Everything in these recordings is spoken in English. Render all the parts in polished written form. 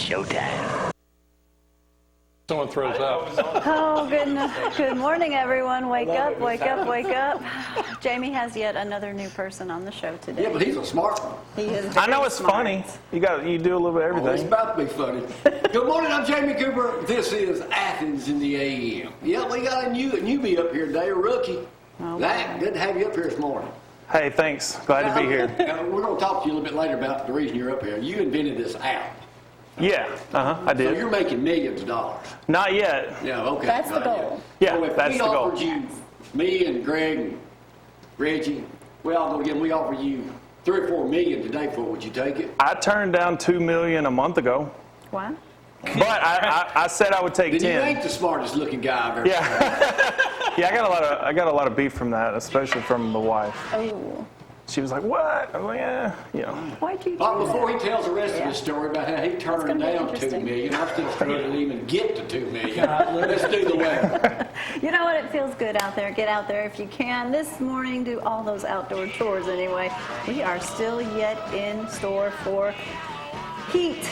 showtime. Someone throws up. Oh, goodness. Good morning, everyone. Wake up, wake up, wake up. Jamie has yet another new person on the show today. Yeah, but he's a smart one. He is I know it's smart. funny. You do a little bit of Oh, it's everything. about to be funny. Good morning, I'm Jamie Cooper. This is Athens in the AM. Yeah, we got a newbie up here today, a rookie. Oh, Zack, good to have you up here this morning. Hey, thanks. Glad to be here. We're going to talk to you a little bit later about the reason you're up here. You invented this app. Yeah, I So did. you're making millions of dollars. Not yet. Yeah, okay. That's the Not yet. goal. Yeah, So if that's we the goal. offered you, me and Greg and Reggie, we offer you 3 or 4 million today for it, would you take it? I turned down $2 million a month ago, What? but I said I would take Then 10. you ain't the smartest looking guy I've ever seen. Yeah, yeah. I got a lot of beef from that, especially from the wife. Oh. She was like, "What?" I'm like, "Yeah, you know." Why'd you do Before he that? tells the rest of the story about how he turned gonna be down 2 interesting. million, I'm still struggling to even get to 2 million. Let's do the weather. You know what? It feels good out there. Get out there if you can. This morning, do all those outdoor chores anyway. We are still yet in store for heat.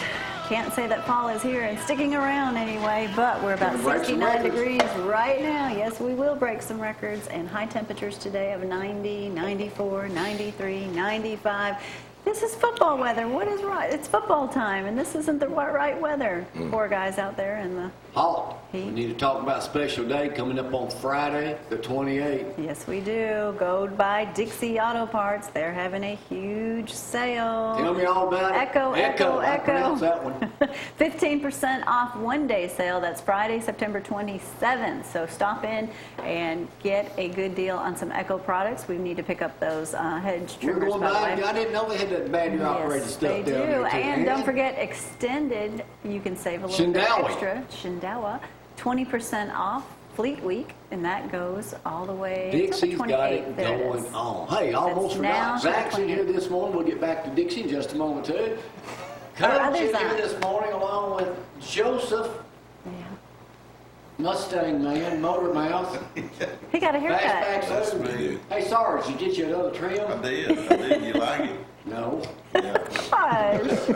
Can't say that fall is here and sticking around anyway, but we're about Gonna break some 69 records. degrees right now. Yes, we will break some records, and high temperatures today of 90, 94, 93, 95. This is football weather. What is right? It's football time, and this isn't the right weather. Poor guys out there in the Halt. Heat. We need to talk about a special day coming up on Friday, the 28th. Yes, we do. Go by Dixie Auto Parts. They're having a huge sale. Tell me all about it. Echo, echo, I echo. pronounced that one. 15% off one-day sale. That's Friday, September 27th. So stop in and get a good deal on some Echo products. We need to pick up those hedge We're trimmers, going by the by. way. I didn't know they had that battery operated Yes, stuff they down do. there. too. And don't forget, extended, you can save a little bit Shindawi. extra. Shindawa, 20% off Fleet Week, and that goes all the way to the Dixie's 28th. got it There it going is. on. Hey, almost now forgot. to the Zack's in here 28th. this morning. We'll get back to Dixie in just a moment, too. Our Coach other in here Zack. this morning along with Joseph, Yeah. Mustang Man, Motor Mouth, He got a haircut. Fastback Lou. Hey, Sarge, did you get you another trim? I did. You like it? No. Yeah. Gosh.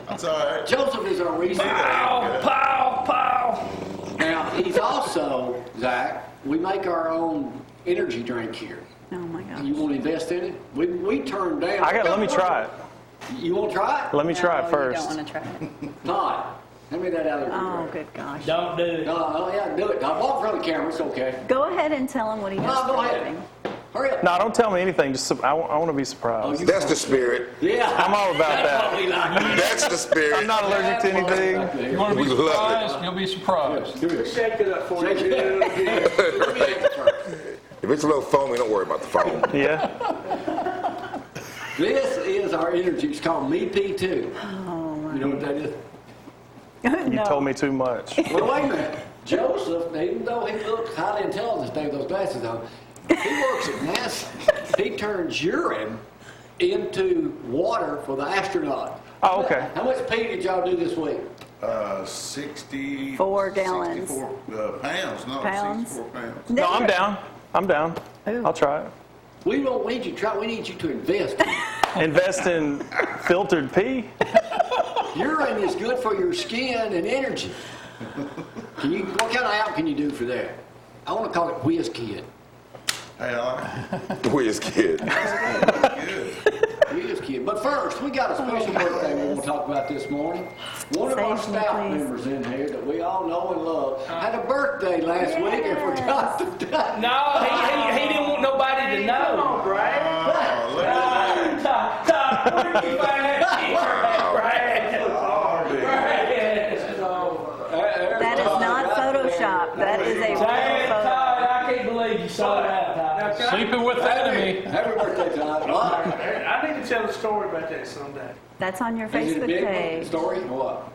That's all right. Joseph is our research. Pow, pow. Now, he's also, Zack, we make our own energy drink here. Oh my gosh. You want to invest in it? We turned down. Let me try it. You want to try it? Let me try it No, first. You don't want to try it. Todd, hand me that out of there. Oh, good gosh. Don't do it. No, yeah, do it. Now, walk in front of the camera. It's okay. Go ahead and tell him what he No, does go for a ahead. living. Hurry up. No, don't tell me anything. Just I want to be surprised. That's the spirit. Yeah. I'm all about That's that. what we like. That's the spirit. I'm not allergic to anything. You want to We be love surprised? You'll be surprised. Do it. Shake it up for Shake you. it up. Let me take it first. If it's a little foamy, don't worry about the foam. Yeah. This is our energy. It's called Me P2. Oh my. You know what that is? You No. told me too much. Well, wait a minute. Joseph, even though he looks highly intelligent today with those glasses on, he works at NASA. He turns urine into water for the astronaut. Oh, okay. How much pee did y'all do this week? 4 gallons. 64 pounds, no, Pounds. 64 pounds. No, I'm down. I'm down. Ooh. I'll try it. We don't need you to try. We need you to invest. Invest in filtered pee. Urine is good for your skin and energy. What kind of app can you do for that? I want to call it Whiz Kid. Hey, I like Whiz kid. it. Good. Whiz Kid. But first, we got a special birthday we want to talk about this morning. One of our Save me, staff please. members in here that we all know and love had a birthday last week and Yes. forgot to die. No, he didn't want nobody to know. Come on, Brad. Oh, look at that. Todd, where did you find that picture, Brad? That is not Photoshop. That is a real Todd, photo. I can't believe you saw that, Todd. Sleeping with the enemy. Happy birthday, Todd. What? I need to tell a story about that someday. That's on your Is it a Facebook big page. story or what?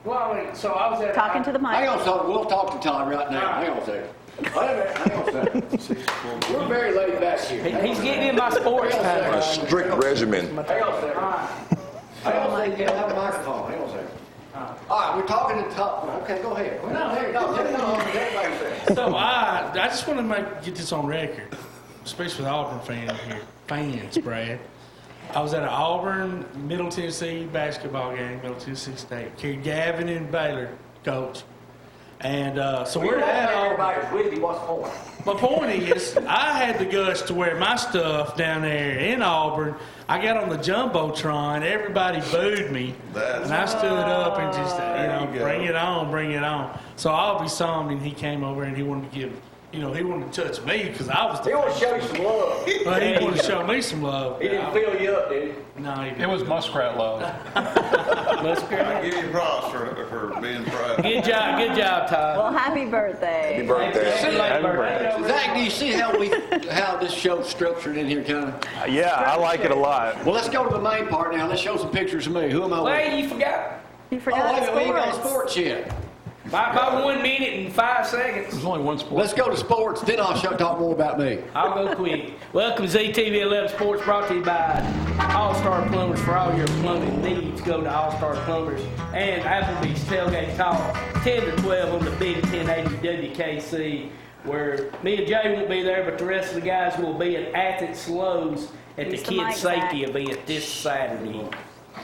Well, I mean, so I was at Talking to the Hang mic. on a second. We'll talk to Todd right now. Hang on a second. Wait a minute. Hang on a second. We're very laid back here. He's getting in my sports A time. strict regimen. Hang on a second. Hang on a second. You don't have a microphone. Hang on a second. All right, we're talking to Todd. Okay, go ahead. So I just want to get this on record, especially with Auburn fans here, Brad. I was at an Auburn, Middle Tennessee basketball game, Middle Tennessee State. Carried Gavin and Baylor, coach. And so we're at Auburn. Everybody's with you. What's the point? My point is, I had the guts to wear my stuff down there in Auburn. I got on the Jumbotron. Everybody booed me. And I stood up and just, you go. bring it on, bring it on. So Aubrey saw him and he came over and he wanted to give, he wanted to touch me because I was the He want to show you some love. Well, he wanted to show me some love. He didn't fill you up, did he? No, he It didn't. was muskrat love. I give you props for being proud. Good job, Todd. Well, happy birthday. Happy birthday. Happy birthday. Zach, do you see how this show's structured in here, kind of? Yeah, I like it a lot. Well, let's go to the main part now. Let's show some pictures of me. Who am I with? Wait, you forgot. You Oh, forgot wait a minute, we ain't got sports. sports yet. By 1 minute and 5 seconds. There's only one sport. Let's go to sports, then I'll talk more about me. I'll go quick. Welcome to ZTV 11 Sports, brought to you by All-Star Plumbers. For all your plumbing needs, go to All-Star Plumbers and Applebee's Tailgate Talk, 10 to 12 on the Big 1080 WKC, where me and Jay won't be there, but the rest of the guys will be at Athens Lowe's at the Use the Kids mic, Safety Zack. event this Saturday.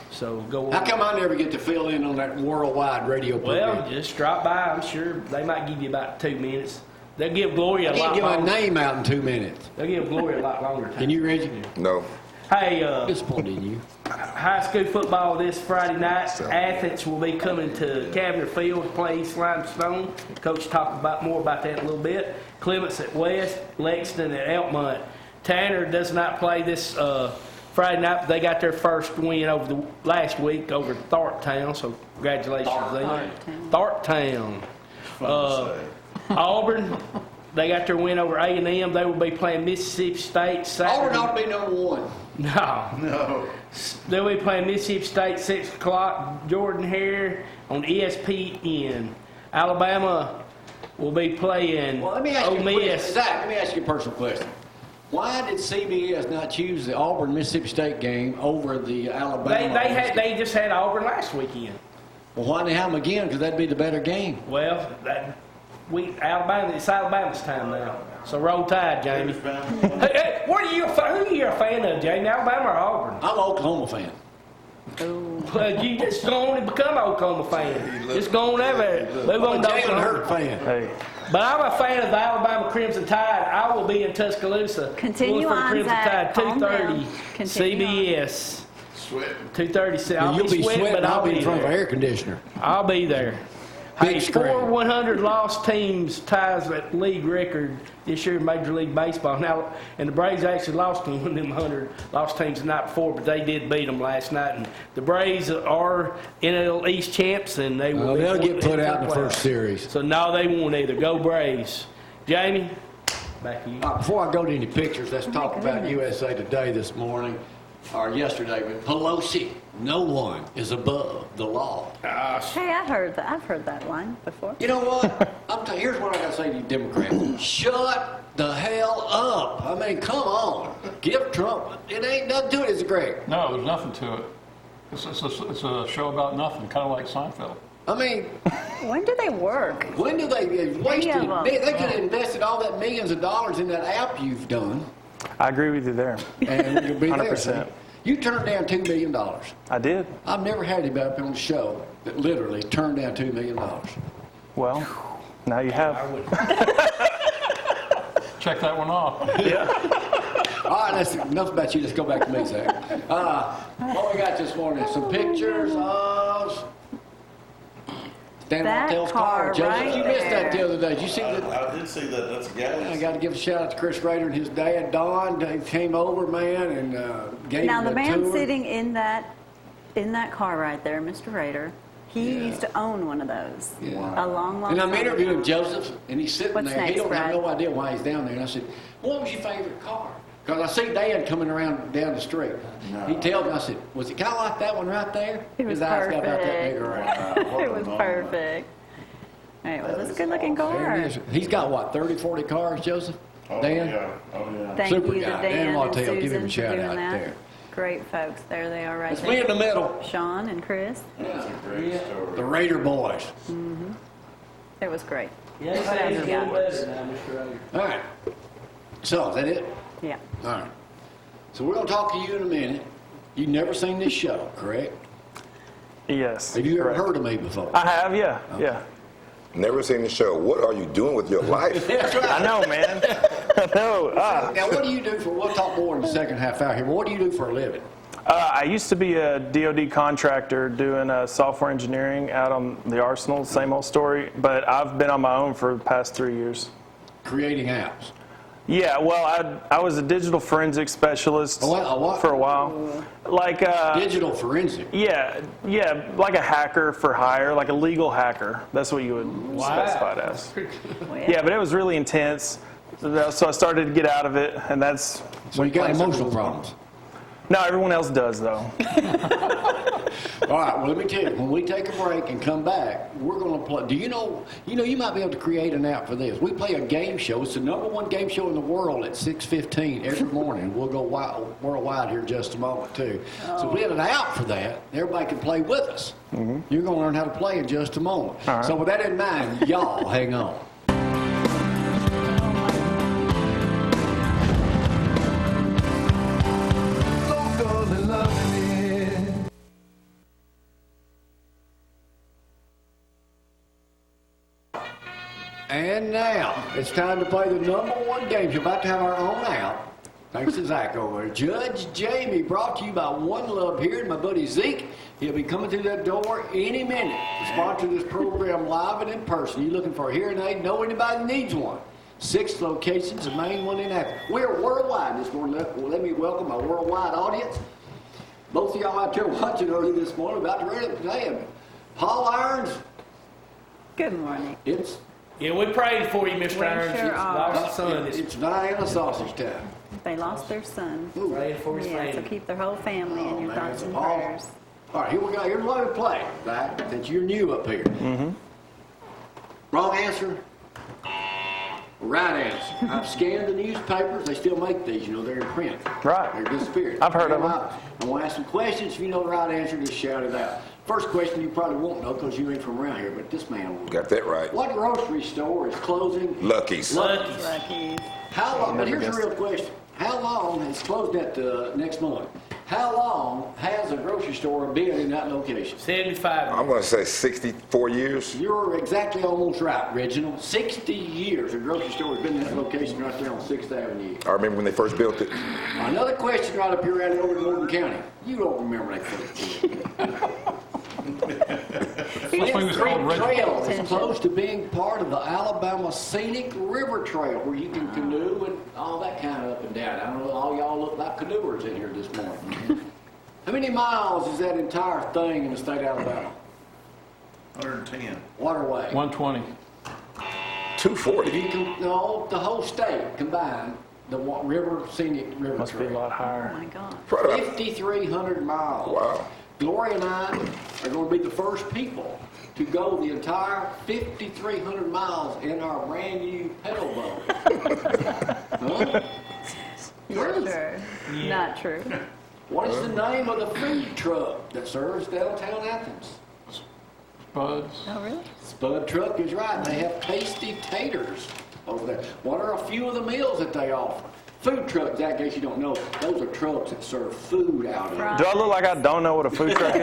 So go How on. come I never get to fill in on that worldwide radio Well, program? just drop by. I'm sure they might give you about 2 minutes. They'll give Gloria I a can't lot get my longer. name out in 2 minutes. They'll give Gloria a lot longer time. Can you, Reggie? No. Hey, Disappointed in you. high school football this Friday night. Athens will be coming to Cavender Field to play East Limestone. Coach talked more about that in a little bit. Clements at West, Lexington at Elkmont. Tanner does not play this Friday night, but they got their first win over the last week over Tharptown, so congratulations to them. Tharptown. Auburn, they got their win over A&M. They will be playing Mississippi State Saturday. Auburn ought to be number one. No. They'll be playing Mississippi State 6 o'clock. Jordan Hare on ESPN. Alabama will be playing Well, let me ask Ole you a question. Miss. Zach, let me ask you a personal question. Why did CBS not choose the Auburn-Mississippi State game over the Alabama? They just had Auburn last weekend. Well, why didn't they have them again? Because that'd be the better game. Well, it's Alabama's time now. So roll tide, Jamie. Hey, who are you a fan of, Jamie? Alabama or Auburn? I'm an Oklahoma fan. Well, you just go on and become an Oklahoma fan. Just go on ever. Move on I'm to a Jalen Oklahoma. Hurt fan. Hey, But I'm a fan of the Alabama Crimson Tide. I will be in Tuscaloosa. Continue Pulling for the on, Crimson Zack. Tide, Calm 2:30 down. Continue on. CBS. Sweating. 2:30. I'll You'll be sweating, but I'll be in be front of an there. air conditioner. I'll be there. Big Hey, screen. 100 lost teams ties that league record this year in Major League Baseball. Now, and the Braves actually lost to one of them 100 lost teams the night before, but they did beat them last night. And the Braves are NL East champs, and they will. Well, be they'll get in put out in the playoffs. first series. So no, they won't either. Go Braves. Jamie, back to you. Before I go to any pictures, let's talk about USA Today this morning, or yesterday. But Pelosi, no one is above the law. Hey, I've heard that line before. You know what? Here's what I got to say to you Democrats. Shut the hell up. I mean, come on. Give Trump. It ain't nothing to it, is it, Greg? No, there's nothing to it. It's a show about nothing, kind of like Seinfeld. I mean, When do they work? when do they wasted? of them. They could have invested all that millions of dollars in that app you've done, I agree with you there. and we could be there. 100%. You turned down $2 million. I did. I've never had anybody on the show that literally turned down $2 million. Well, now you have. Check that one off. All right, that's enough about you. Let's go back to me, Zach. What we got this morning? Some pictures of Stan That Martell's car car. Joseph, right you missed that the there. other day. Did you see that? I did see that. That's a I gas. got to give a shout out to Chris Rader and his dad, Don. They came over, man, and gave Now him the a man tour. sitting in that car right there, Mr. Rader, he Yeah. used to own one of those Yeah. a long And I'm time interviewing ago. Joseph, and he's sitting What's there. He next, don't have Brad? no idea why he's down there. And I said, "What was your favorite car?" Because I see Dad coming around down the street. He tells me, I said, "Was it kind of like that one right there?" It was His eyes got about that perfect. big around. It was perfect. Anyway, it's a good looking There car. it is. He's got what, 30, 40 cars, Joseph? Oh, Dan? yeah. Oh, yeah. Thank Super you to guy. Dan Dan and Martell, Susan give him a for shout doing out that. there. Great folks. There they are right It's there. me in the middle. Sean and Chris. That's a great story. The Raider boys. It was great. Yeah, he's What else getting you got? better now, Mr. Rader. All right. So, is that it? Yeah. All right. So we're going to talk to you in a minute. You've never seen this show, correct? Yes. Have you ever correct. heard of me before? I have, yeah, yeah. Never seen the show. What are you doing with your life? That's right. I know, man. I know. Now, what do you do for, we'll talk more in the second half hour here, but what do you do for a living? I used to be a DoD contractor doing software engineering out on the Arsenal, same old story, but I've been on my own for the past 3 years. Creating apps. Yeah, well, I was a digital forensics specialist A what? for a while. Like, Digital forensic. yeah, like a hacker for hire, like a legal hacker. That's what you would specify it as. Yeah, but it was really intense. So I started to get out of it, and that's... So you got emotional problems. No, everyone else does, though. All right, well, let me tell you, when we take a break and come back, we're going to play. Do you know, you might be able to create an app for this. We play a game show. It's the #1 game show in the world at 6:15 every morning. We'll go worldwide here in just a moment, too. So we had an app for that. Everybody can play with us. You're going to learn how to play in just a moment. All right. So with that in mind, y'all hang on. And now, it's time to play the #1 game. We're about to have our own app. Thanks to Zack over there. Judge Jamie, brought to you by One Love here, and my buddy Zeke. He'll be coming through that door any minute to sponsor this program live and in person. You looking for a hearing aid? Know anybody that needs one? 6 locations, the main one in Athens. We're worldwide this morning. Let me welcome my worldwide audience. Both of y'all out there watching early this morning, about to read it today. Paul Irons, Good morning. Yeah, we prayed for you, Mr. We Irons. sure You are. lost your son. it's Diana sausage time. They lost their son. Praying for his Yeah, so family. keep their whole family in your man, thoughts it's and awesome. prayers. All right, here we go. Here's what we play, Zach, since you're new up here. Wrong answer. Right answer. I've scanned the newspapers. They still make these, they're in print. Right. They're disappeared. I've heard of them. I want to ask some questions. If you know the right answer, just shout it out. First question you probably won't know because you ain't from around here, but this man will. Got that right. What grocery store is closing? Lucky's. Lucky's. Lucky's. How long? But here's the guessed real question. How long has closed that next month? How long has a grocery store been in that location? 75. I'm going to say 64 years. You're exactly almost right, Reginald. 60 years a grocery store has been in that location right there on 6th Avenue. I remember when they first built it. Another question right up here right over in Morgan County. You don't remember that first. Flint Creek Trail is close to being part of the Alabama Scenic River Trail, where you can canoe and all that kind of up and down. I don't know, all y'all look like canoers in here this morning. How many miles is that entire thing in the state of Alabama? 110. Waterway. 120. 240. No, the whole state combined, the Scenic River Must be a Trail. lot Oh higher. my God. Probably about 5,300 miles. Wow. Gloria and I are going to be the first people to go the entire 5,300 miles in our brand new pedal boat. Huh? Sure. Not true. What is the name of the food truck that serves downtown Athens? Spuds. Oh, really? Spud Truck is right. They have tasty taters over there. What are a few of the meals that they offer? Food trucks, in case you don't know, those are trucks that serve food out of them. Do I look like I don't know what a food truck is?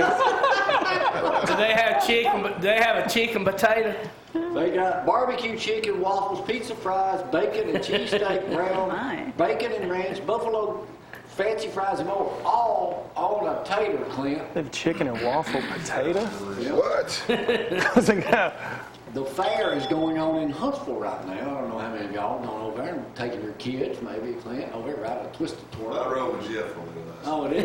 Do they have chicken? Do they have a chicken potato? They got barbecue chicken, waffles, pizza fries, bacon and cheesesteak brown, My. bacon and ranch, buffalo, fancy fries and more, all on a tater, Clint. They have chicken and waffle potato? What? The fair is going on in Huntsville right now. I don't know how many of y'all going over there and taking your kids, maybe, Clint, over there, right at Twisted I Twirl. rode with Jeff over there last Oh, it is?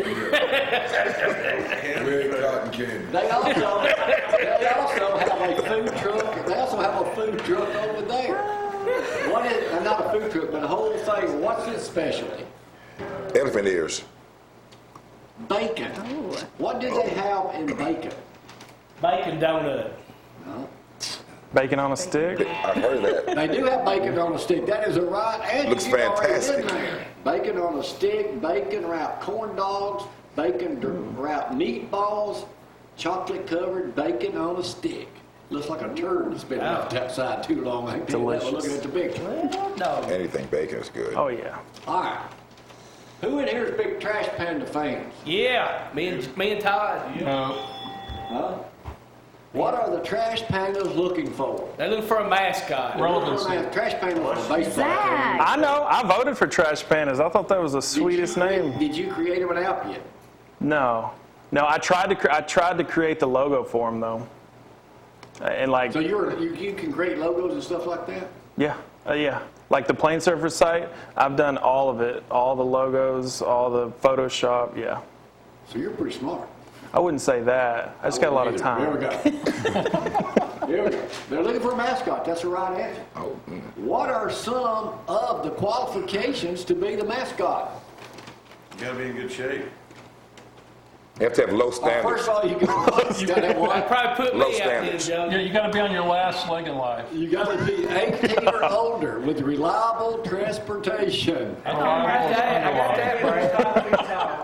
Very cotton candy. They also have a food truck. They also have a food truck over there. What is, not a food truck, but a whole thing. What's its specialty? Elephant ears. Bacon. Oh. What do they have in bacon? Bacon donut. Bacon on a stick? I've heard of that. They do have bacon on a stick. That is a right answer. Looks You've already fantastic. been there. Bacon on a stick, bacon wrapped corn dogs, bacon wrapped meatballs, chocolate covered bacon on a stick. Looks like a turd that's been left outside too long. I can tell you that by looking at the picture. Well, no. Anything bacon is good. Oh, yeah. All right. Who in here is big Trash Panda fans? Yeah, me and Todd. Huh? What are the Trash Pandas looking for? They're looking for a mascot. Trash Panda was a baseball Zack. I know. I voted for Trash Pandas. I thought that was the sweetest name. Did you create them an app yet? No. I tried to create the logo for them though. And like. So you can create logos and stuff like that? Yeah. Yeah. Like the Plane Surfer site, I've done all of it. All the logos, all the Photoshop. Yeah. So you're pretty smart. I wouldn't say that. I just got a lot of time. Here we go. Here we go. They're looking for a mascot. That's the right answer. What are some of the qualifications to be the mascot? You gotta be in good shape. You have to have low standards. First of all, you got to have one. Probably put Low me out there, standards. Joe. Yeah, you got to be on your last leg in life. You got to be 18 or older with reliable transportation. I got that, Brad.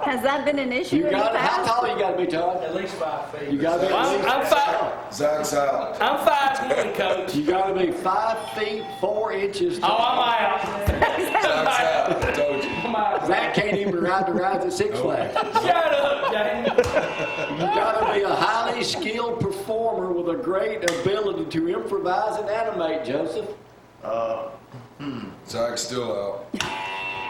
Has that been an issue in the How past? tall you got to be, Todd? At least 5 feet. You got to be. I'm 5. Zack's out. I'm 5'1", Coach. You got to be 5 feet 4 inches Oh, tall. I'm out. Zack's out. I told you. I'm out. Zack can't even ride the rides at Six Flags. Shut up, James. You got to be a highly skilled performer with a great ability to improvise and animate, Joseph. Zack's still out.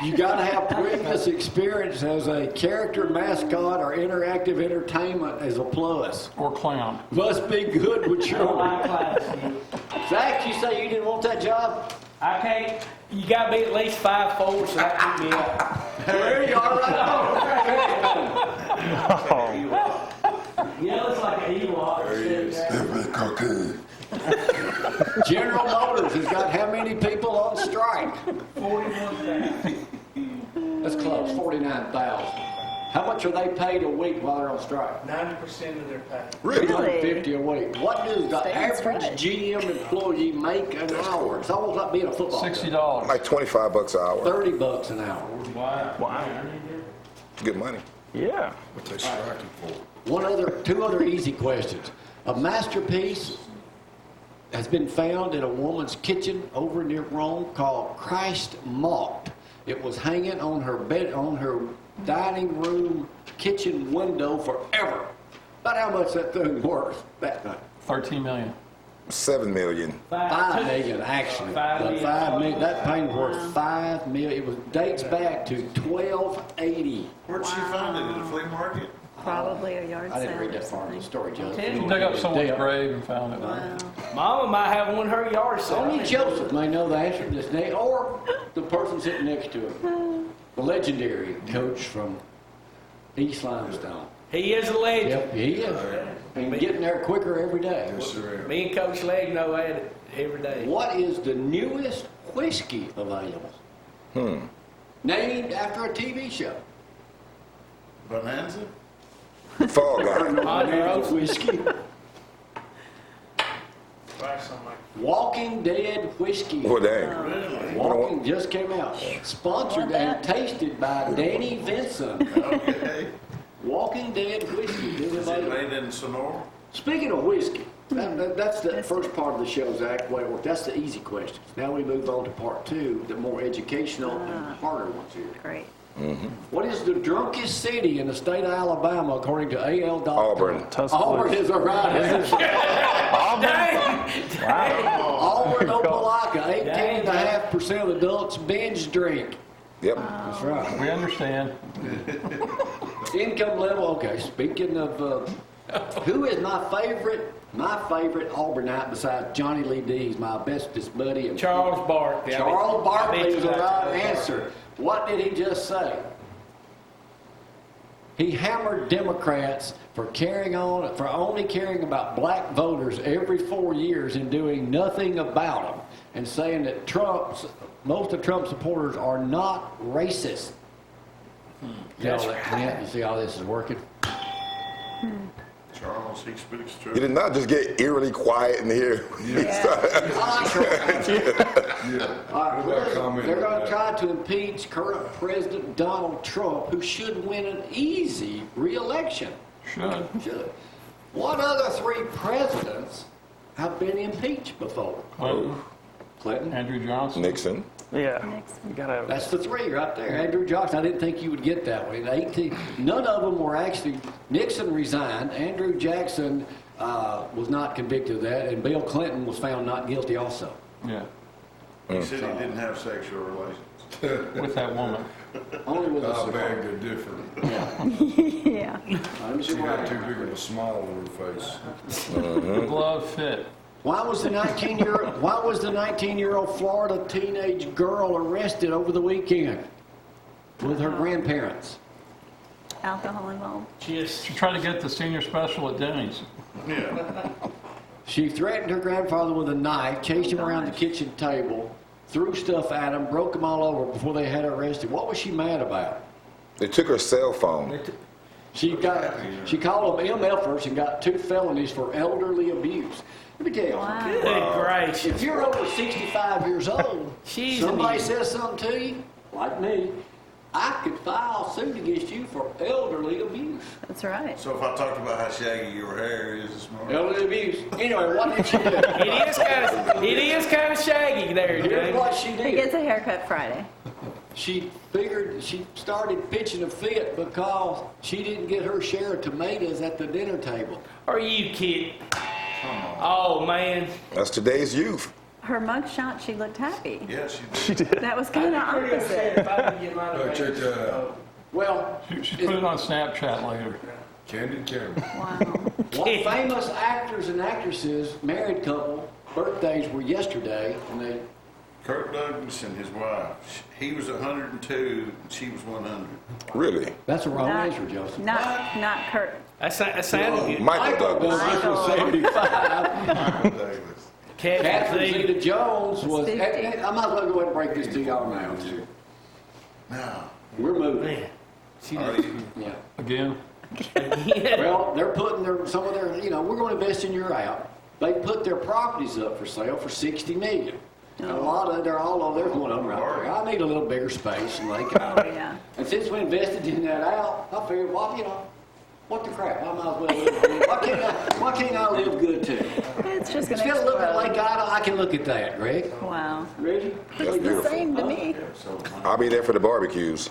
You got to have previous experience as a character mascot or interactive entertainment as a plus. Or clown. Must be good with I children. like class. Zach, you say you didn't want that job? I can't. You got to be at least 5'4", so that keep me up. There you are right Yeah, it's like an evil. There he is. General Motors has got how many people on strike? 41,000. That's close, 49,000. How much are they paid a week while they're on strike? 90% of their pay. Really? $250 a week. What does the Stands average right. GM employee make an hour? It's almost like being a football player. $60. Like $25 an hour. $30 an hour. Wow. Good money. Yeah. What they striking for? Two other easy questions. A masterpiece has been found in a woman's kitchen over near Rome called Christ Mocked. It was hanging on her bed, on her dining room kitchen window forever. About how much that thing worth? That thing. $13 million. $7 million. $5 million, actually. $5 million. $5 million. That painting's worth $5 million. It was dates back to 1280. Where'd she find it? At the flea market? Probably a yard sale. I didn't read or that far in the something. story, Joe. Ten. Dug up someone's Yeah. grave and found it. Wow. Mama might have one in her yard Only sale. Joseph may know the answer to this name, or the person sitting next to him. The legendary coach from East Limestone. He is a legend. Yep, he is. And getting there quicker every day. Yes, sir. Me and Coach Legg know that every day. What is the newest whiskey available? Named after a TV show. Bonanza? Fall Guy. Ponderosa. Whiskey. Walking Dead whiskey. Well, dang. Walking just came out. Sponsored and tasted by Danny Vinson. Okay. Walking Dead whiskey. Is Is it available. made in Sonora? Speaking of whiskey, that's the first part of the show, Zach. Way it worked. That's the easy questions. Now we move on to part two, the more educational and harder ones here. Great. What is the drunkest city in the state of Alabama according to AL.com? Auburn. Tuscaloosa. Auburn is a right answer. Auburn, Opelika, 18.5% of adults binge drink. Yep. That's right. We understand. Income level, okay. Speaking of, who is my favorite Auburnite besides Johnny Lee D? He's my bestest buddy. And Charles Barkley. Charles Barkley is the right answer. What did he just say? He hammered Democrats for only caring about black voters every 4 years and doing nothing about them, and saying that most of Trump's supporters are not racist. That's You see how this is working? Charles, he speaks You true. did not just get eerily quiet in here. I like Trump. All right, What about comment they're on going to that? try to impeach current President Donald Trump, who should win an easy re-election. Should. What other 3 presidents have been impeached before? Clinton. Clinton. Andrew Johnson. Nixon. Yeah. Next. You gotta. That's the three right there. Andrew Johnson. I didn't think you would get that way. 18. None of them were actually. Nixon resigned. Andrew Jackson was not convicted of that, and Bill Clinton was found not guilty also. Yeah. He said he didn't have sexual relations. With that woman. Only with I a cigar. beg to differ. Yeah. Let me see She what got I too got. big of a smile on her face. Glove fit. Why was the 19-year-old Florida teenage girl arrested over the weekend with her grandparents? Alcohol involved. Just She tried to get the senior special at Denny's. Yeah. She threatened her grandfather with a knife, chased him around the kitchen table, threw stuff at him, broke him all over before they had her arrested. What was she mad about? They took her cell phone. She called them MFers and got 2 felonies for elderly abuse. Let me tell you, Wow. good gracious. if you're over 65 years old, She's somebody an- says something to you, like me, I could file suit against you for elderly abuse. That's right. So if I talked about how shaggy your hair is this morning. Elderly abuse. Anyway, what did she do? It is kind of shaggy there, Here's Jay. what she He did. gets a haircut Friday. She started pitching a fit because she didn't get her share of tomatoes at the dinner table. Are you kidding? Oh man. That's today's youth. Her mugshot, she looked happy. Yeah, she did. That was kind of opposite. Check that out. Well, She put it on Snapchat later. Candid camera. Wow. what famous actors and actresses, married couple, birthdays were yesterday, and they Kirk Douglas and his wife. He was 102, and she was 100. Really? that's a wrong Not- answer, Joseph. Not Kurt. That sounded good. Michael Douglas. Michael. was 75. Michael Douglas. Catherine Catherine Zeta. Zeta-Jones was. 50. I might as well go ahead and break this to y'all now, too. Now, We're moving. Man. She are was, you? Yeah. Again. yeah. Well, they're putting some of their, we're going to invest in your out. They put their properties up for sale for $60 million. And a lot of they're all over. There's one of them right there. I need a little bigger space, and they can. Oh, yeah. And since we invested in that out, I figured, well, what the crap? I might as well live. Why can't I live good too? It's just going Instead to of looking at Lake explode. Idle, I can look at that, Greg. Wow. Reggie? It's the same to me. I'll be there for the barbecues.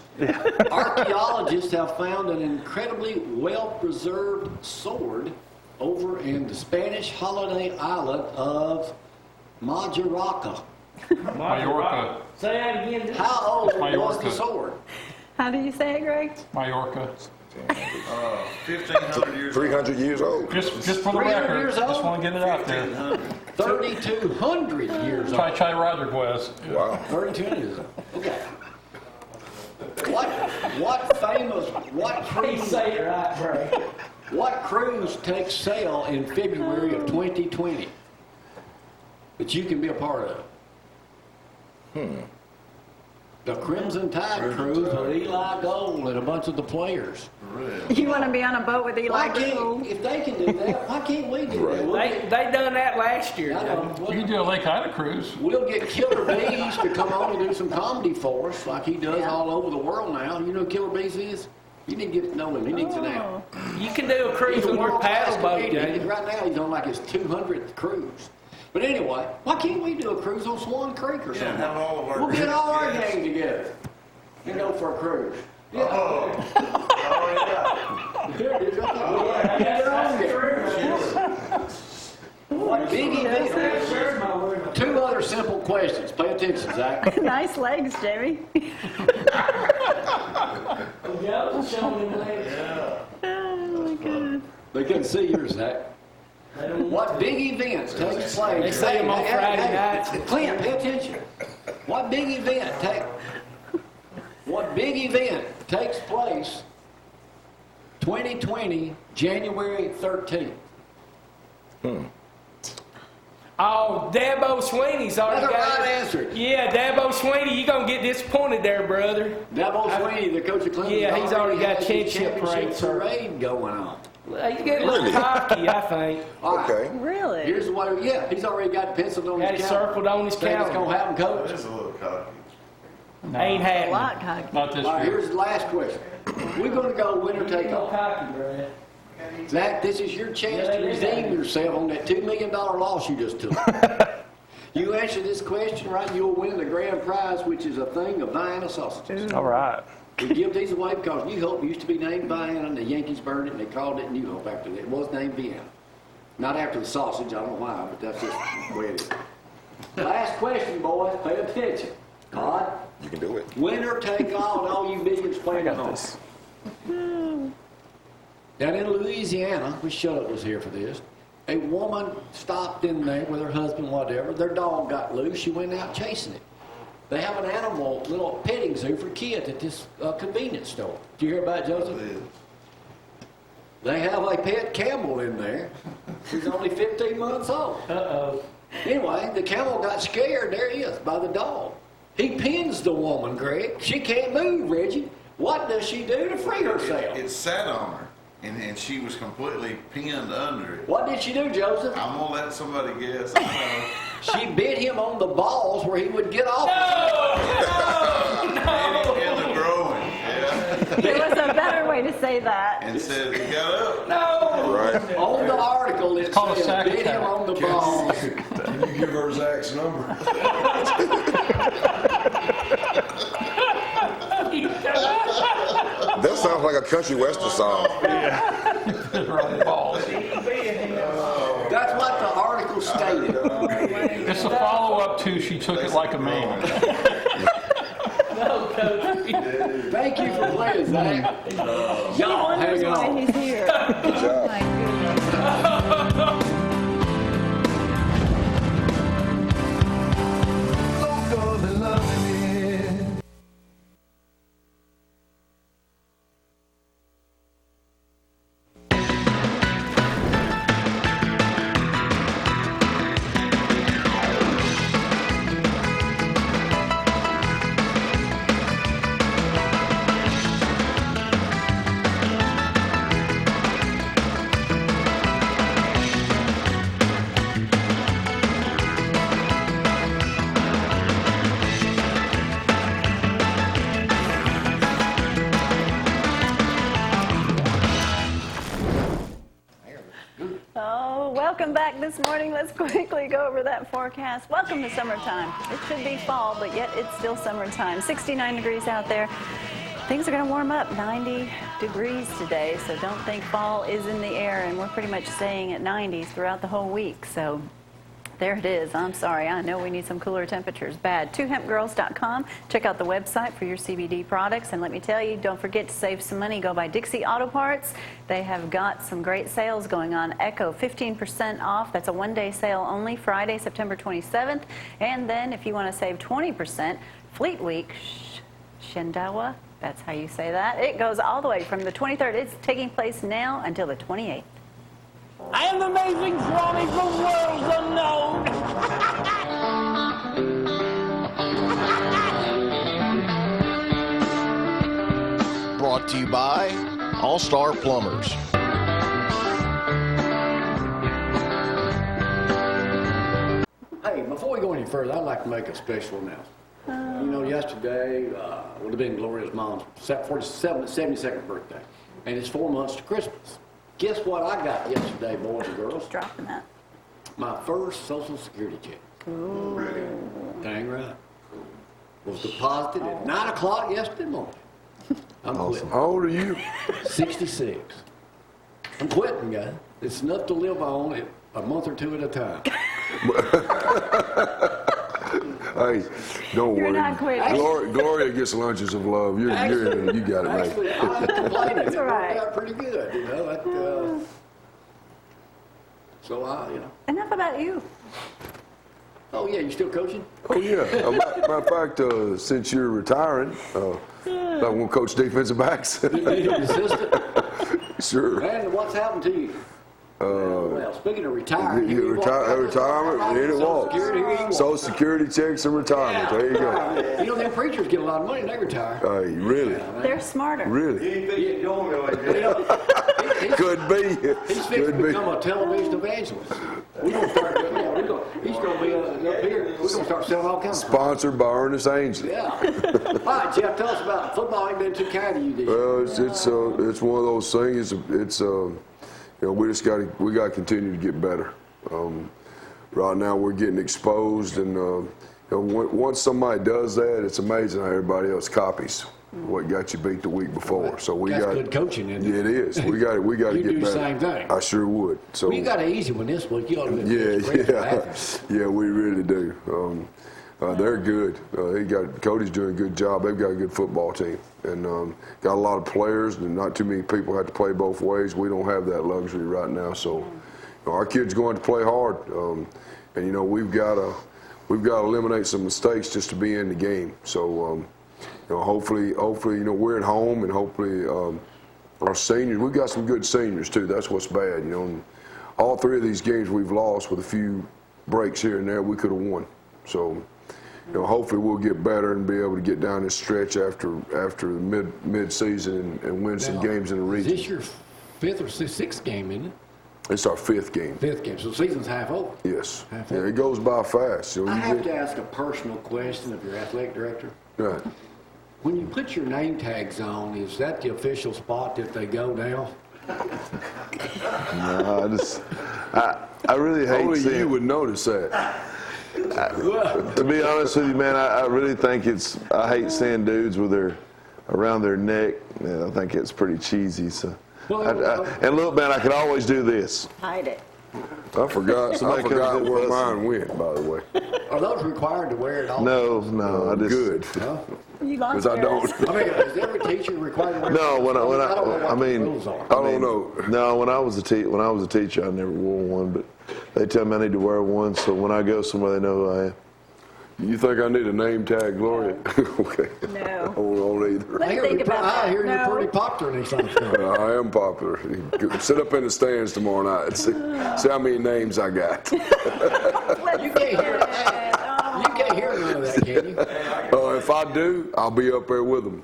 Archaeologists have found an incredibly well-preserved sword over in the Spanish holiday island of Majorca. Majorca. Say that again. How old was the Majorca. sword? How do you say it, Greg? Majorca. 1,500 years 300 years old. Just for the 300 record, years just old? want to get it out there. 3,200 years old. Chai Rodriguez. Wow. 32 years old. Okay. What Please cruise, say it right, Greg. what cruise takes sail in February of 2020 that you can be a part of? The Crimson Tide cruise with Eli Gold and a bunch of the players. You want to be on a boat with Why Eli can't, Gold? if they can do that, why can't we do that? We'll They get, done that last year. I know, You can do a Lake Ida cruise. we'll get Killer Bees to come on and do some comedy for us like he does Yeah. all over the world now. You know who Killer Bees is? You need to get to know him. He needs an out. You can do a cruise on your paddle boat, Jay. Right now he's on like his 200th cruise. But anyway, why can't we do a cruise on Swan Creek or Yeah, something? have all of our We'll get all our yes. gang together and go for a cruise. Yeah. Already got Here it is, right there. Get your own gang. What big event? 2 other simple questions. Pay attention, Zach. Nice legs, Jamie. Yeah, show me the legs. Oh, my goodness. They couldn't see yours, Zach. What big events takes place? They see 'em on Friday nights. Clint, pay attention. What big event takes place 2020, January 13th? Oh, Dabo Sweeney's already That's a got right it. answer. Yeah, Dabo Sweeney, you gonna get disappointed there, brother. Dabo Sweeney, the coach of Clemson, Yeah, he's already got has his championship parade, sir. parade going on. He's getting a little Really? cocky, I think. All right. Okay. Really? Here's what. Yeah, he's already got penciled on Got it his calendar. circled on his Think it's gonna calendar. happen, it. coach? It is a little cocky. Ain't A happening. lot, cocky. Not this All right, year. here's the last question. We're gonna go winner take Ain't no all. cocky, Brad. Zach, this is your chance Yeah, to they did. redeem yourself on that $2 million loss you just took. You answer this question right, you'll win the grand prize, which is a thing of Vienna sausages. All right. We give these away because New Hope used to be named Vienna, and the Yankees burned it, and they called it New Hope after that. It was named Vienna. Not after the sausage, I don't know why, but that's just the way it is. Last question, boys. Pay attention. Todd? You can do it. Winner take all, and all you millions playing at home. This. Down in Louisiana, we shut up was here for this. A woman stopped in there with her husband, whatever. Their dog got loose. She went out chasing it. They have an animal, little petting zoo for kids at this convenience store. Did you hear about it, Joseph? They have a pet camel in there. He's only 15 months old. Uh-oh. Anyway, the camel got scared. There he is, by the dog. He pins the woman, Greg. She can't move, Reggie. What does she do to free herself? It sat on her, and she was completely pinned under it. What did she do, Joseph? I'm gonna let somebody guess. I know. She bit him on the balls where he would get off. In the groin, yeah. There was a better way to say that. And said he got up. Right. On the article, it called a says sack bit him attack. on the balls. Can you give her Zack's number? That sounds like a country western song. Right balls. That's what the article stated. It's a follow-up to She Took It Like a Man. No, Coach. Thank you for playing, Zach. Y'all Wonders hang why on. he's here. Good Oh job. my goodness. Oh, welcome back this morning. Let's quickly go over that forecast. Welcome to summertime. It should be fall, but yet it's still summertime. 69 degrees out there. Things are going to warm up, 90 degrees today, so don't think fall is in the air, and we're pretty much staying at 90s throughout the whole week. So there it is. I'm sorry. I know we need some cooler temperatures. Bad. 2hempgirls.com. Check out the website for your CBD products. And let me tell you, don't forget to save some money. Go by Dixie Auto Parts. They have got some great sales going on. Echo, 15% off. That's a one-day sale only, Friday, September 27th. And then if you want to save 20%, Fleet Week, Shendawa, that's how you say that. It goes all the way from the 23rd. It's taking place now until the 28th. I am amazing Swami from worlds unknown. Brought to you by All Star Plumbers. Hey, before we go any further, I'd like to make a special announcement. You know, yesterday would have been Gloria's mom's 72nd birthday, and it's 4 months to Christmas. Guess what I got yesterday, boys and girls? Dropping that. My first Social Security check. Dang right. Was deposited at 9 o'clock yesterday morning. I'm quitting. How old are you? 66. I'm quitting, guys. It's enough to live on it a month or two at a time. Hey, don't You're worry. not quitting. Gloria gets lunches of love. You got it, mate. Actually, I'm not complaining. That's It all right. worked out pretty good, you know. So Enough about you. Oh yeah, you still coaching? Oh yeah. Matter of fact, since you're retiring, I won't coach defensive backs. Assistant? Sure. And what's happened to you? Well, speaking of retiring, here you walk. Retirement, and it walks. Social Security checks and retirement. There you go. You know, them preachers get a lot of money and they retire. Hey, really? They're smarter. Really? You know, Could be. he's fixing Could to be. become a television evangelist. We're going to start, he's going to be up here. We're going to start selling all kinds of Sponsored by Ernest Angel. Yeah. All right, Jeff, tell us about football. Ain't been too kind to you this year. Well, it's one of those things. We got to continue to get better. right now we're getting exposed, and once somebody does that, it's amazing how everybody else copies what got you beat the week before. So we That's got good coaching, isn't it? Yeah, it is. We got to You get do the better. same thing. I sure would. So Well, you got an easy one this week. You ought to be yeah, we really do. They're good. Cody's doing a good job. They've got a good football team, and got a lot of players, and not too many people have to play both ways. We don't have that luxury right now, so our kids going to play hard, and we've got to eliminate some mistakes just to be in the game. So hopefully we're at home, and hopefully our seniors. We've got some good seniors too. That's what's bad. All three of these games we've lost with a few breaks here and there. We could have won. So. Hopefully we'll get better and be able to get down this stretch after the mid-season and win some games in the region. Is this your fifth or sixth game, isn't it? It's our fifth game. Fifth game. So the season's half over. Yes. Half Yeah, over. it goes by fast. I have to ask a personal question of your athletic director. Right. When you put your name tags on, is that the official spot that they go now? No, I really hate Only seeing. you would notice that. To be honest with you, man, I really think I hate seeing dudes with their around their neck. Yeah, I think it's pretty cheesy. So, and look, man, I could always do this. Hide it. I forgot Somebody comes in where fussing. mine went, by the way. Are those required to wear it all? No, I just Good. No? You lost Because I don't. I mean, is every teacher required to wear No, it? when I don't know what I the mean, rules are. I don't know. No, when I was a teacher, I never wore one, but they tell me I need to wear one, so when I go somewhere, they know who I am. You think I need a name tag, Gloria? Okay. No. I don't either. Let me think about that. I hear No. you're pretty popular in these things. I am popular. Sit up in the stands tomorrow night and see how many names I got. You can't hear that. You can't hear none of that, can you? If I do, I'll be up there with them.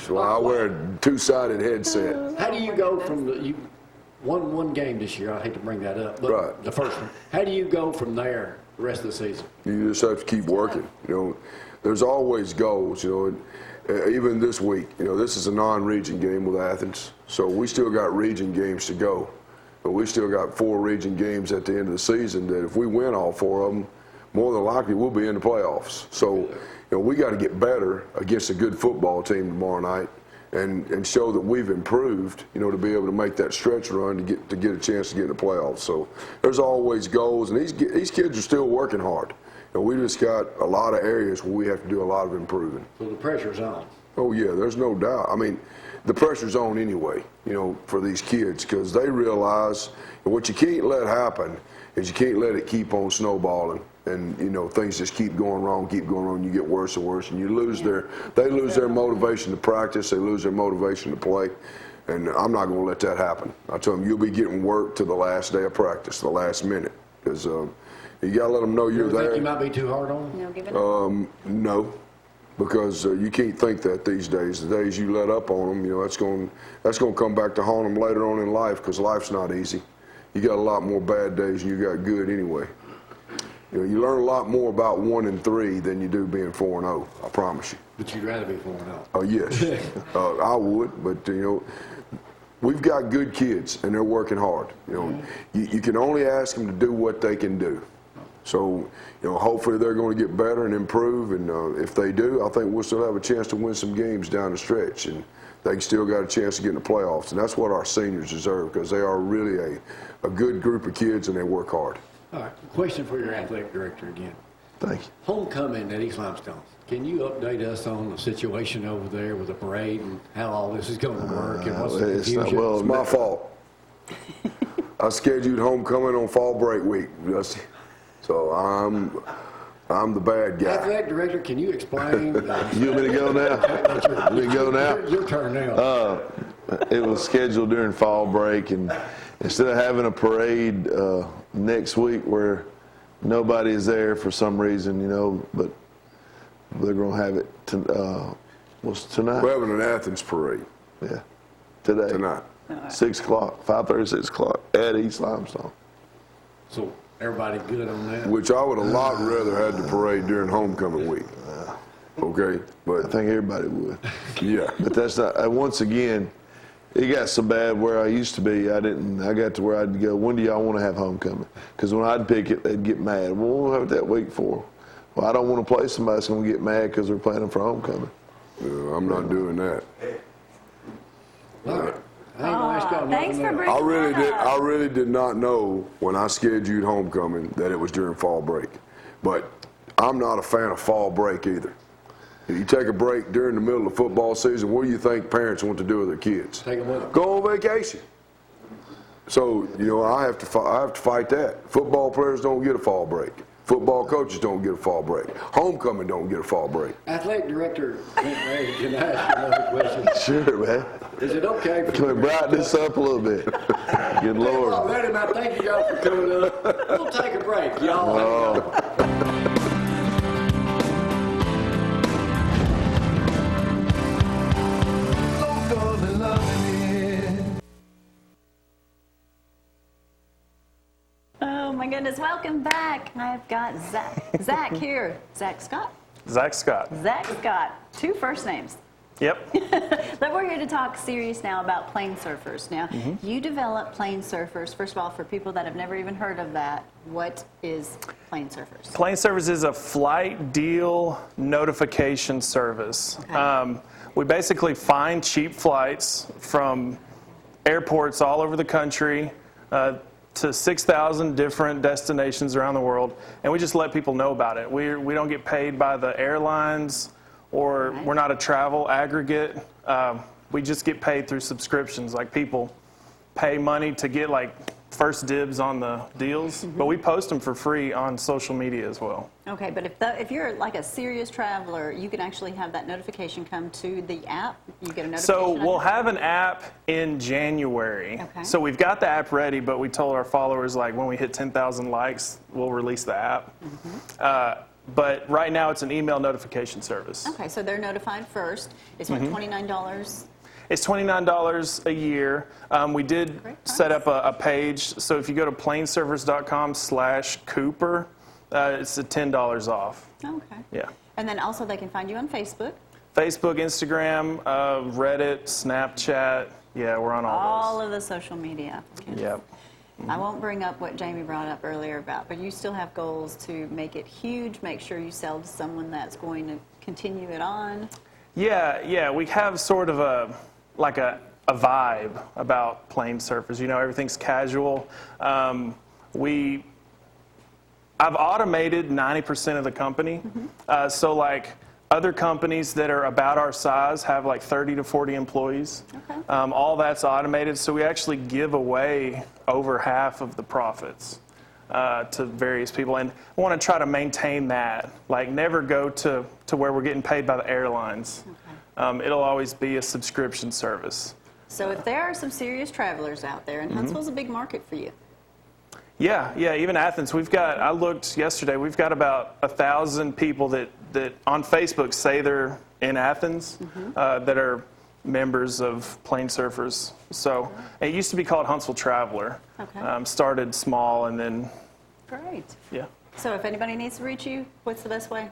So I wear a two-sided headset. How do you go from you won one game this year? I hate to bring that up, but Right. the first one. How do you go from there the rest of the season? You just have to keep working. There's always goals. Even this week, this is a non-region game with Athens, so we still got region games to go. But we still got 4 region games at the end of the season that if we win all 4 of them, more than likely we'll be in the playoffs. So, we got to get better against a good football team tomorrow night and show that we've improved, to be able to make that stretch run to get a chance to get in the playoffs. So there's always goals, and these kids are still working hard. We just got a lot of areas where we have to do a lot of improving. So the pressure's on. Oh, yeah, there's no doubt. I mean, the pressure's on anyway, for these kids, because they realize what you can't let happen is you can't let it keep on snowballing. And, things just keep going wrong, you get worse and worse, and they lose their motivation to practice, they lose their motivation to play. And I'm not going to let that happen. I tell them, you'll be getting work to the last day of practice, the last minute, because you got to let them know you're You there. think you might be too hard on them? No, give it up. No, because you can't think that these days. The days you let up on them, that's going to come back to haunt them later on in life, because life's not easy. You got a lot more bad days than you got good anyway. You learn a lot more about 1 and 3 than you do being 4 and 0. I promise you. But you'd rather be 4-0. Oh yes, I would. But we've got good kids, and they're working hard. You can only ask them to do what they can do. So hopefully they're going to get better and improve. And if they do, I think we'll still have a chance to win some games down the stretch, and they still got a chance to get in the playoffs. And that's what our seniors deserve, because they are really a good group of kids, and they work hard. All right, question for your athletic director again. Thank you. Homecoming at East Limestone. Can you update us on the situation over there with the parade and how all this is going to work and what's the confusion? It's my fault. I scheduled homecoming on fall break week, Justy. So I'm the bad guy. Athletic director, can you explain? You want me to go now? You want me to go now? Your turn now. It was scheduled during fall break, and instead of having a parade next week where nobody is there for some reason, but they're going to have it what's tonight? We're having an Athens parade. Yeah, today. Tonight. 6 o'clock, 5:30, 6 o'clock at East Limestone. So everybody good on that? Which I would a lot rather had the parade during homecoming week. Okay, but I think everybody would. yeah. But that's not. Once again, it got so bad where I used to be, I got to where I'd go, when do y'all want to have homecoming? Because when I'd pick it, they'd get mad. Well, we'll have it that week for. Well, I don't want to play somebody that's going to get mad because they're planning for homecoming. I'm not doing that. All right. I ain't gonna ask y'all Thanks nothing for else. bringing that up. I really did not know when I scheduled homecoming that it was during fall break. But I'm not a fan of fall break either. If you take a break during the middle of football season, what do you think parents want to do with their kids? Take them with them. Go on vacation. So, I have to fight that. Football players don't get a fall break. Football coaches don't get a fall break. Homecoming don't get a fall break. Athletic Director Clint, can I ask you another question? Sure, man. Is it okay for Can we brighten this up a little bit? Good Lord. Well, ready, man. Thank you y'all for coming up. We'll take a break, y'all. Oh my goodness, welcome back. I've got Zack here. Zack Scott. Zack Scott. Zack Scott. 2 first names. Yep. But we're here to talk serious now about plane surfers. Now, you develop plane surfers. First of all, for people that have never even heard of that, what is plane surfers? Plane Surfers is a flight deal notification service. Okay. We basically find cheap flights from airports all over the country to 6,000 different destinations around the world, and we just let people know about it. We don't get paid by the airlines, or we're not a travel aggregate. We just get paid through subscriptions. Like, people pay money to get like first dibs on the deals, but we post them for free on social media as well. Okay, but if you're like a serious traveler, you can actually have that notification come to the app. You get a notification. So we'll have an app in January. Okay. So we've got the app ready, but we told our followers, like, when we hit 10,000 likes, we'll release the app. But right now it's an email notification service. Okay, so they're notified first. It's what, $29? It's $29 a year. We did set up a page. So if you go to planesurfers.com/Cooper, it's $10 off. Okay. Yeah. And then also they can find you on Facebook. Facebook, Instagram, Reddit, Snapchat. Yeah, we're on all of the social media. those. Yep. I won't bring up what Jamie brought up earlier about, but you still have goals to make it huge, make sure you sell to someone that's going to continue it on. Yeah, we have sort of a vibe about plane surfers. Everything's casual. I've automated 90% of the company. So like other companies that are about our size have like 30 to 40 employees. Okay. All that's automated. So we actually give away over half of the profits to various people. And I want to try to maintain that. Like, never go to where we're getting paid by the airlines. Okay. It'll always be a subscription service. So if there are some serious travelers out there, and Huntsville's a big market for you. Yeah, even Athens. I looked yesterday, we've got about 1,000 people that on Facebook say they're in Athens that are members of Plane Surfers. So it used to be called Huntsville Traveler. Okay. Started small and then... Great. Yeah. So if anybody needs to reach you, what's the best way?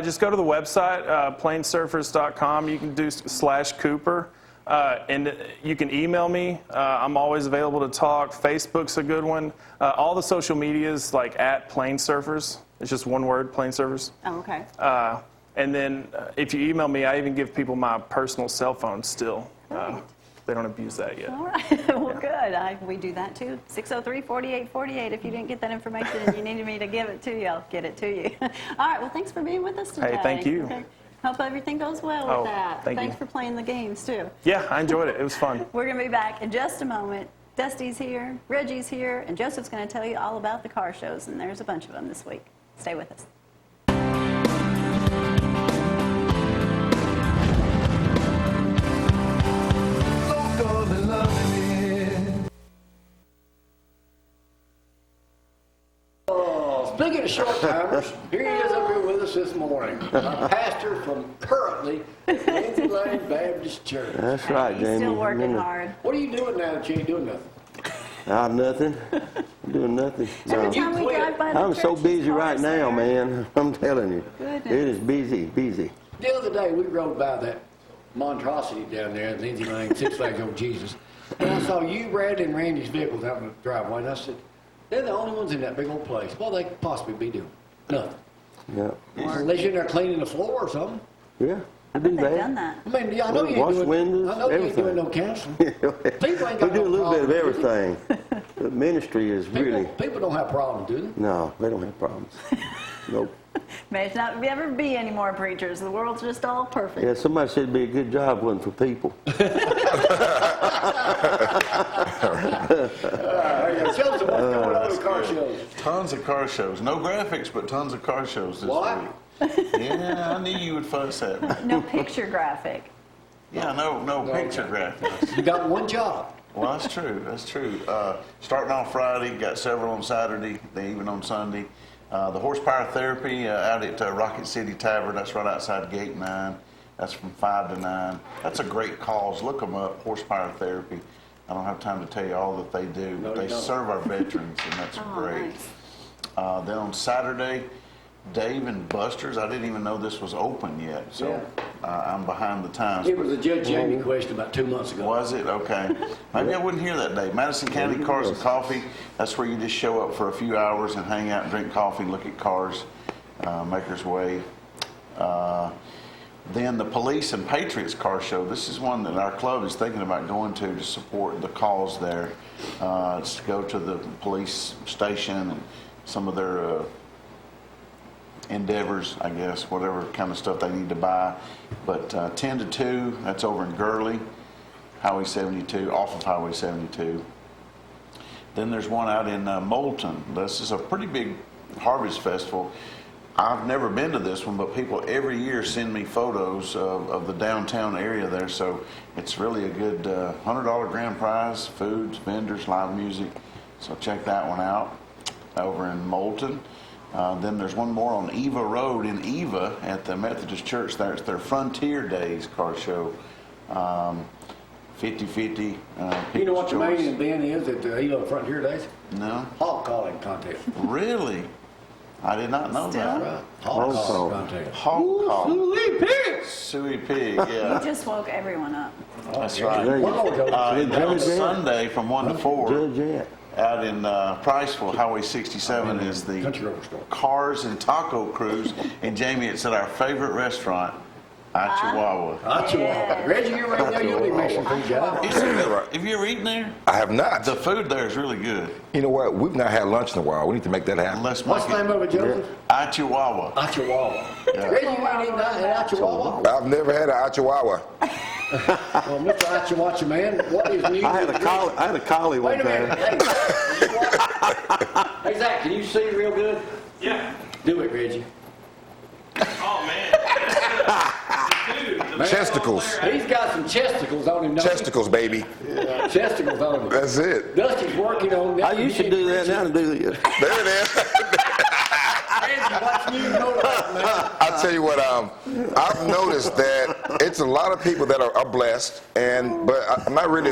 Just go to the website, planesurfers.com. You can do /Cooper. And you can email me. I'm always available to talk. Facebook's a good one. All the social medias, like @PlaneSurfers. It's just one word, Plane Surfers. Oh, okay. And then if you email me, I even give people my personal cell phone still. They don't abuse that yet. All right. Well, good. We do that too. 603-4848. If you didn't get that information and you needed me to give it to you, I'll get it to you. All right. Well, thanks for being with us today. Hey, thank you. Okay. Hope everything goes well with that. Thanks for playing the games too. Yeah, I enjoyed it. It was fun. We're going to be back in just a moment. Dusty's here, Reggie's here, and Joseph's going to tell you all about the car shows, and there's a bunch of them this week. Stay with us. Speaking of short-timers, here he is up here with us this morning. A pastor from currently Lindsay Lane Baptist Church. That's right, He's Jamie. still working hard. What are you doing now that you ain't doing nothing? Nothing. I'm doing nothing. Every time we drive by the I'm so church, busy there's right cars now, there. man. I'm telling you. Goodness. It is busy. The other day we rode by that monstrosity down there, Lindsay Lane, Six Legs Old Jesus. And I saw you, Brad, and Randy's vehicles out in the driveway, and I said, they're the only ones in that big old place. What they could possibly be doing? Nothing. Yeah. Unless you're in there cleaning the floor or something. Yeah. I bet they've done that. I mean, yeah, I know you ain't Wash doing, windows, I know you ain't everything. doing no counseling. People ain't We got do no a little bit of problems, do they? everything. The ministry is really, People don't have problems, do they? no, they don't have problems. Nope. May it not ever be any more preachers. The world's just all perfect. Yeah, somebody said it'd be a good job wasn't for people. Tell us what's going on with car shows. Tons of car shows. No graphics, but tons of car shows this What? week. Yeah, I knew you would fuss at me. No picture graphic. Yeah, no picture graphics. You got one job. Well, that's true. That's true. Starting on Friday, got several on Saturday, even on Sunday. The horsepower therapy out at Rocket City Tavern. That's right outside Gate 9. That's from 5 to 9. That's a great cause. Look them up. Horsepower therapy. I don't have time to tell you all that they do, but they serve our veterans, and that's great. Nice. Then on Saturday, Dave and Buster's. I didn't even know this was open yet, so I'm behind the times. It was a Judge Jamie question about 2 months ago. Was it? Okay. Maybe I wouldn't hear that day. Madison County Cars and Coffee. That's where you just show up for a few hours and hang out and drink coffee, look at cars, Maker's Way. Then the Police and Patriots Car Show. This is one that our club is thinking about going to support the cause there. It's to go to the police station and some of their endeavors, I guess, whatever kind of stuff they need to buy. But 10 to 2, that's over in Gurley, Highway 72, off of Highway 72. Then there's one out in Moulton. This is a pretty big harvest festival. I've never been to this one, but people every year send me photos of the downtown area there, so it's really a good $100 grand prize, foods, vendors, live music. So check that one out over in Moulton. Then there's one more on Eva Road in Eva at the Methodist Church there. It's their Frontier Days car show. 50-50. You know what the main event is at the Eva Frontier Days? No. Hog calling contest. Really? I did not know that. Right. Hog calling contest. Hog calling. Suey pig! Suey pig, yeah. You just woke everyone up. That's right. On Sunday from 1 to 4. Out in Priceville, Highway 67 is the Cars and Taco Cruise. And Jamie, it's at our favorite restaurant, Chihuahua. Chihuahua. Reggie, you're right there. You'll be mixing food, guys. Have you ever eaten there? I have not. The food there is really good. You know what? We've not had lunch in a while. We need to make that happen. What's the name of it, Joseph? Chihuahua. Chihuahua. Reggie, you ain't eaten that Chihuahua? I've never had a Chihuahua. Well, Mr. Chihuahua, man, what is new? I had a collie one time. Wait a minute. Hey, Zack, can you see real good? Yeah. Do it, Reggie. Oh, man. Chesticles. He's got some chesticles on him. Chesticles, baby. Yeah, chesticles on him. That's it. Dusty's working on that. I used to do that now to do this. There it is. I'll tell you what, I've noticed that it's a lot of people that are blessed, but I'm not really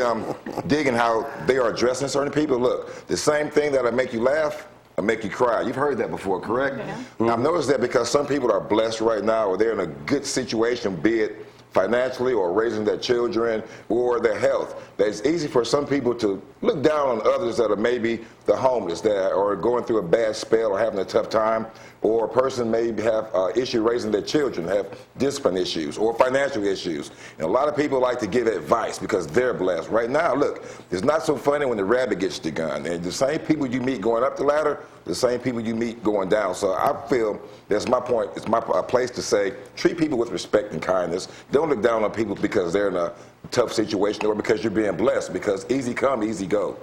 digging how they are addressing certain people. Look, the same thing that'll make you laugh, will make you cry. You've heard that before, correct? Yeah. Now, I've noticed that because some people are blessed right now, or they're in a good situation, be it financially or raising their children or their health, that it's easy for some people to look down on others that are maybe the homeless, that are going through a bad spell or having a tough time, or a person may have issue raising their children, have discipline issues or financial issues. And a lot of people like to give advice because they're blessed. Right now, look, it's not so funny when the rabbit gets the gun. And the same people you meet going up the ladder, the same people you meet going down. So I feel that's my point. It's my place to say, treat people with respect and kindness. Don't look down on people because they're in a tough situation or because you're being blessed, because easy come, easy go.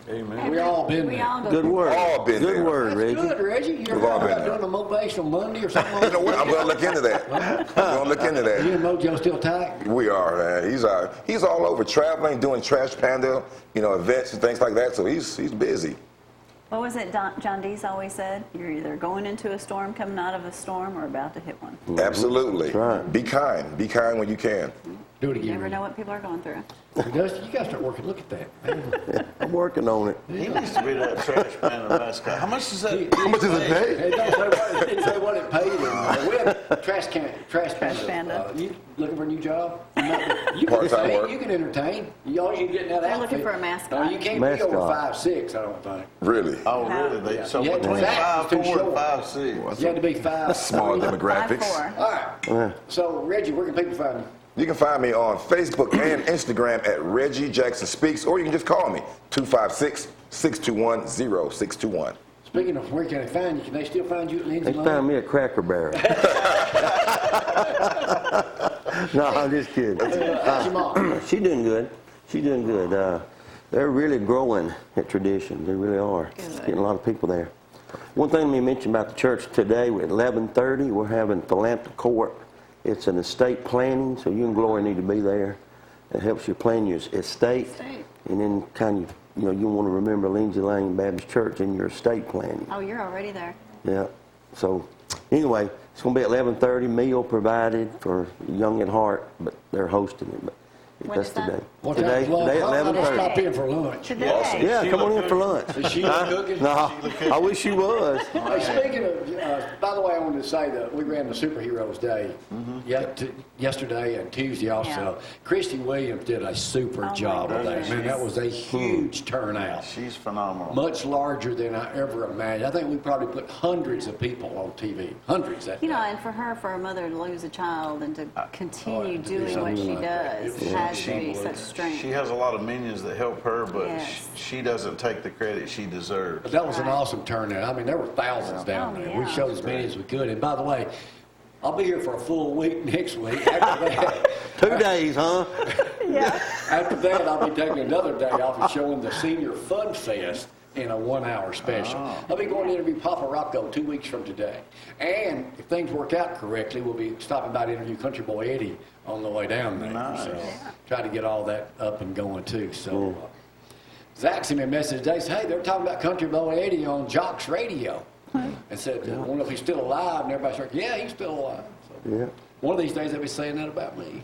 Amen. We all been there. Good word. All been there. Good word, Reggie. That's good, Reggie. You're We've all been doing a motivational Monday or something. You know what? I'm going to look into that. I'm going to look into that. You and Mojo still tight? We are, man. He's all over traveling, doing Trash Panda, events and things like that. So he's busy. What was it John Dees always said? You're either going into a storm, coming out of a storm, or about to hit one. Absolutely. That's right. Be kind. Be kind when you can. Do it again. You never Reggie. know what people are going through. Dusty, you got to start working. Look at that. Man. I'm working on it. He needs to be that trash man of mascot. How much does that? How much does it pay? It didn't say what it paid. We have trash panda. You looking for a new job? You can Part-time entertain. work. You can entertain. All you get in that They're outfit. looking for a mascot. No, you can't Mascot. be over 5'6", I don't think. Really? Oh, really? So Yeah, between Zack is too 5'4" and short. 5'6". You had to be 5'. Small demographics. 5'4". All right. So, Reggie, where can people find you? You can find me on Facebook and Instagram at Reggie Jackson Speaks, or you can just call me 256-621-0621. Speaking of where can they find you, can they still find you at Lindsay They Lane? found me a Cracker Barrel. No, I'm just kidding. How's your mom? She's doing good. She's doing good. They're really growing at Tradition. They really are. It's getting a lot of people there. One thing we mentioned about the church today, at 11:30, we're having Philanthropy Court. It's an estate planning, so you and Gloria need to be there. It helps you plan your estate. And then kind of, you want to remember Lindsay Lane Baptist Church in your estate planning. Oh, you're already there. Yeah. So anyway, it's going to be at 11:30, meal provided for Young at Heart, but they're hosting it. But When that's is that? today. What Today, time's lunch? today at I'll 11:30. stop in for lunch. Today. Yeah, come on in for lunch. Is Sheila cooking? No, I wish you was. Hey, speaking of, by the way, I wanted to say that we ran the Superheroes Day yesterday and Tuesday also. Yeah. Christy Williams did a super my job of that. goodness. Man, that was a huge turnout. She's phenomenal. Much larger than I ever imagined. I think we probably put hundreds of people on TV. Hundreds that You know, day. and for her, for a mother to lose a child and to continue to do doing what something she like that. does It was has to be unbelievable. such strength. She has a lot of minions that help her, but Yes. she doesn't take the credit she deserves. But that was an awesome turnout. I mean, there were thousands down Oh, there. yeah. We showed as many as we could. And by the way, I'll be here for a full week next week. After that, 2 days, huh? Yeah. after that, I'll be taking another day off and showing the Senior Fun Fest in a 1-hour special. I'll be going to interview Papa Rocco 2 weeks from today. And if things work out correctly, we'll be stopping by to interview Country Boy Eddie on the way down there. Nice. So try to get all that up and going too. So Zack sent me a message today. Said, hey, they're talking about Country Boy Eddie on Jock's Radio. And said, I wonder if he's still alive. And everybody's like, yeah, he's still alive. So Yeah. one of these days they'll be saying that about me.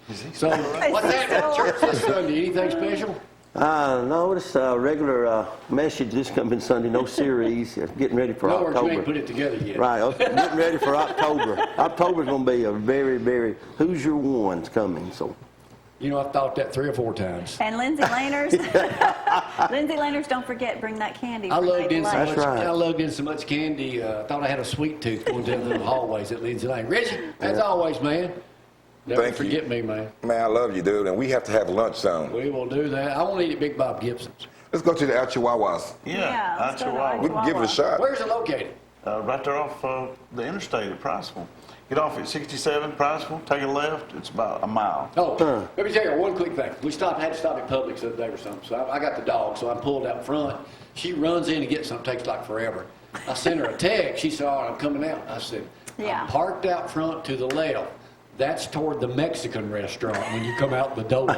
Is he So what's happening at church this Sunday? Anything special? No, it's a regular message this coming Sunday, no series. Getting ready for In other words, you ain't October. put it together yet. Right, getting ready for October. October's going to be a very, very, who's your one's coming, so. You know, I've thought that 3 or 4 times. And Lindsay Laners, Lindsay Laners, don't forget, bring that candy. I for lugged in so Lady much. Luck. That's right. I lugged in so much candy. I thought I had a sweet tooth going down the little hallways at Lindsay Lane. Reggie, as always, man. Never Thank you. forget me, man. Man, I love you, dude, and we have to have lunch soon. We will do that. I want to eat at Big Bob Gibson's. Let's go to the Al Chihuahuas. Yeah, let's go to Chihuahua. We can give it a shot. Where's it located? Right there off the interstate at Priceville. Get off at 67 Priceville, take a left. It's about a mile. Oh, let me tell you one quick thing. We had to stop at Publix the other day or something. So I got the dog, so I pulled out front. She runs in to get something, takes like forever. I sent her a text. She said, all right, I'm coming out. I said, Yeah. I'm parked out front to the left. That's toward the Mexican restaurant when you come out the door.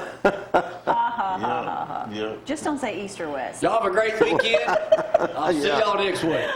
Yeah. Just don't say East or West. Y'all have a great weekend. I'll see y'all next week.